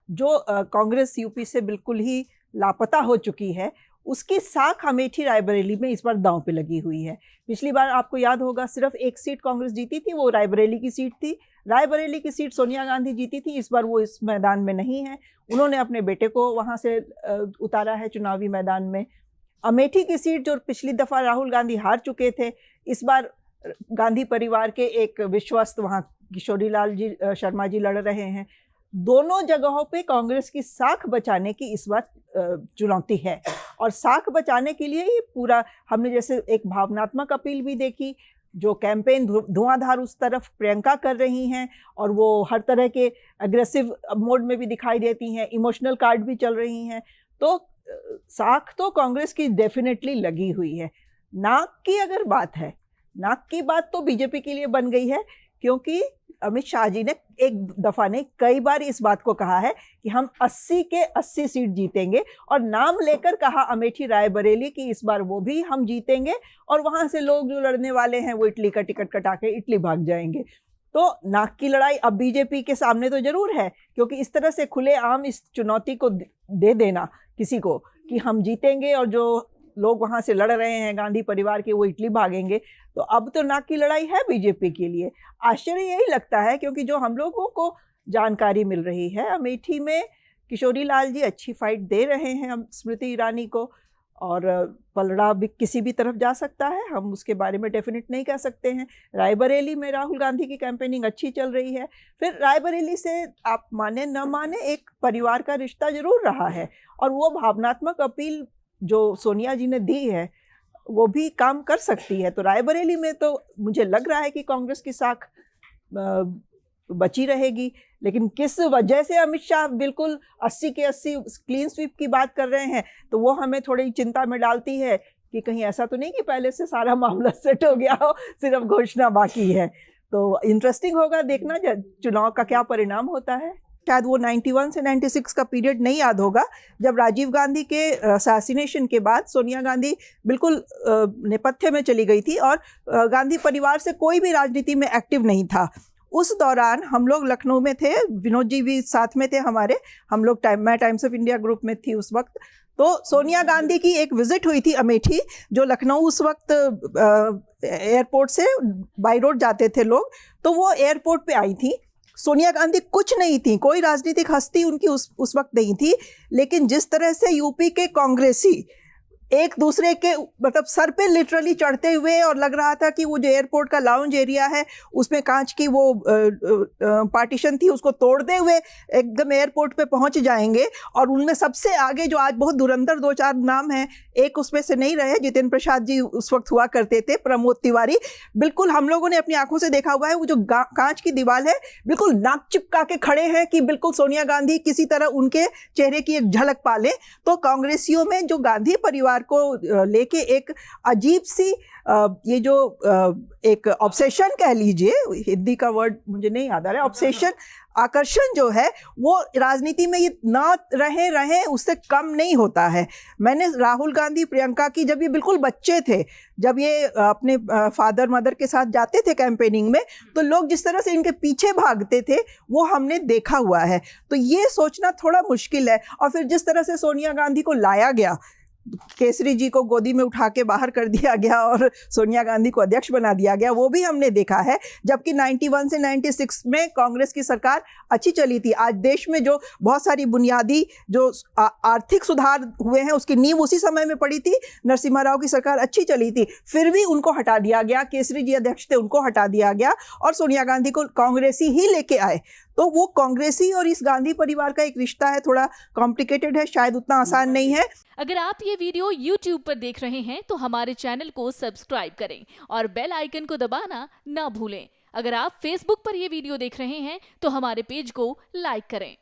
जो कांग्रेस यूपी से बिल्कुल ही लापता हो चुकी है, उसकी साख अमेठी रायबरेली में इस बार दांव पे लगी हुई है। पिछली बार आपको याद होगा सिर्फ एक सीट कांग्रेस जीती थी, वो रायबरेली की सीट थी। रायबरेली की सीट सोनिया गांधी जीती थी, इस बार वो इस मैदान में नहीं है। उन्होंने अपने बेटे को वहां से उतारा है चुनावी मैदान में। अमेठी की सीट जो पिछली दफा राहुल गांधी हार चुके थे, इस बार गांधी परिवार के एक विश्वस्त वहां किशोरी लाल जी शर्मा जी लड़ रहे हैं। दोनों जगहों पे कांग्रेस की साख बचाने की इस बार चुनौती है, और साख बचाने के लिए ही पूरा हमने जैसे एक भावनात्मक अपील भी देखी, जो कैंपेन धुआंधार उस तरफ प्रियंका कर रही हैं, और वो हर तरह के अग्रेसिव मोड में भी दिखाई देती हैं, इमोशनल कार्ड भी चल रही हैं। तो साख तो कांग्रेस की डेफिनेटली लगी हुई है। नाक की अगर बात है, नाक की बात तो बीजेपी के लिए बन गई है, क्योंकि अमित शाह जी ने एक दफा ने कई बार इस बात को कहा है कि हम 80 के 80 सीट जीतेंगे, और नाम लेकर कहा अमेठी रायबरेली की इस बार वो भी हम जीतेंगे, और वहां से लोग जो लड़ने वाले हैं वो इटली का टिकट कटा के इटली भाग जाएंगे। तो नाक की लड़ाई अब बीजेपी के सामने तो जरूर है, क्योंकि इस तरह से खुलेआम इस चुनौती को दे देना किसी को कि हम जीतेंगे और जो लोग वहां से लड़ रहे हैं गांधी परिवार के वो इटली भागेंगे, तो अब तो नाक की लड़ाई है बीजेपी के लिए। आश्चर्य यही लगता है, क्योंकि जो हम लोगों को जानकारी मिल रही है, अमेठी में किशोरी लाल जी अच्छी फाइट दे रहे हैं स्मृति ईरानी को, और पलड़ा भी किसी भी तरफ जा सकता है, हम उसके बारे में डेफिनेट नहीं कह सकते हैं। रायबरेली में राहुल गांधी की कैंपेनिंग अच्छी चल रही है। फिर रायबरेली से आप माने न माने एक परिवार का रिश्ता जरूर रहा है, और वो भावनात्मक अपील जो सोनिया जी ने दी है वो भी काम कर सकती है। तो रायबरेली में तो मुझे लग रहा है कि कांग्रेस की साख बची रहेगी, लेकिन किस वजह से अमित शाह बिल्कुल 80 के 80 क्लीन स्वीप की बात कर रहे हैं, तो वो हमें थोड़ी चिंता में डालती है कि कहीं ऐसा तो नहीं कि पहले से सारा मामला सेट हो गया हो, सिर्फ घोषणा बाकी है। तो इंटरेस्टिंग होगा देखना चुनाव का क्या परिणाम होता है। शायद वो 91 से 96 का पीरियड नहीं याद होगा, जब राजीव गांधी के असैसिनेशन के बाद सोनिया गांधी बिल्कुल नेपथ्य में चली गई थी, और गांधी परिवार से कोई भी राजनीति में एक्टिव नहीं था। उस दौरान हम लोग लखनऊ में थे, विनोद जी भी साथ में थे हमारे, हम लोग मैं टाइम्स ऑफ इंडिया ग्रुप में थी उस वक्त। तो सोनिया गांधी की एक विजिट हुई थी अमेठी, जो लखनऊ उस वक्त एयरपोर्ट से बाई रोड जाते थे लोग, तो वो एयरपोर्ट पे आई थी। सोनिया गांधी कुछ नहीं थी, कोई राजनीतिक हस्ती उनकी उस वक्त नहीं थी, लेकिन जिस तरह से यूपी के कांग्रेसी एक दूसरे के मतलब सर पे लिटरली चढ़ते हुए, और लग रहा था कि वो जो एयरपोर्ट का लाउंज एरिया है उसमें कांच की वो पार्टीशन थी, उसको तोड़ते हुए एकदम एयरपोर्ट पे पहुंच जाएंगे। और उनमें सबसे आगे जो आज बहुत धुरंधर 2-4 नाम हैं, एक उसमें से नहीं रहे, जितेंद्र प्रसाद जी उस वक्त हुआ करते थे, प्रमोद तिवारी, बिल्कुल हम लोगों ने अपनी आंखों से देखा हुआ है, वो जो कांच की दीवार है बिल्कुल नाक चिपका के खड़े हैं कि बिल्कुल सोनिया गांधी किसी तरह उनके चेहरे की एक झलक पा लें। तो कांग्रेसियों में जो गांधी परिवार को लेके एक अजीब सी ये जो एक ऑब्सेशन कह लीजिए, हिंदी का वर्ड मुझे नहीं याद आ रहा है, ऑब्सेशन, आकर्षण जो है वो राजनीति में ये ना रहे उससे कम नहीं होता है। मैंने राहुल गांधी प्रियंका की, जब ये बिल्कुल बच्चे थे, जब ये अपने फादर मदर के साथ जाते थे कैंपेनिंग में, तो लोग जिस तरह से इनके पीछे भागते थे वो हमने देखा हुआ है। तो ये सोचना थोड़ा मुश्किल है। और फिर जिस तरह से सोनिया गांधी को लाया गया, केसरी जी को गोदी में उठा के बाहर कर दिया गया और सोनिया गांधी को अध्यक्ष बना दिया गया, वो भी हमने देखा है। जबकि 91 से 96 में कांग्रेस की सरकार अच्छी चली थी। आज देश में जो बहुत सारी बुनियादी जो आर्थिक सुधार हुए हैं उसकी नींव उसी समय में पड़ी थी। नरसिम्हा राव की सरकार अच्छी चली थी, फिर भी उनको हटा दिया गया, केसरी जी अध्यक्ष थे उनको हटा दिया गया, और सोनिया गांधी को कांग्रेसी ही लेके आए। तो वो कांग्रेसी और इस गांधी परिवार का एक रिश्ता है, थोड़ा कॉम्प्लिकेटेड है, शायद उतना आसान नहीं है। अगर आप ये वीडियो YouTube पर देख रहे हैं तो हमारे चैनल को सब्सक्राइब करें और बेल आइकन को दबाना ना भूलें। अगर आप Facebook पर ये वीडियो देख रहे हैं तो हमारे पेज को लाइक करें।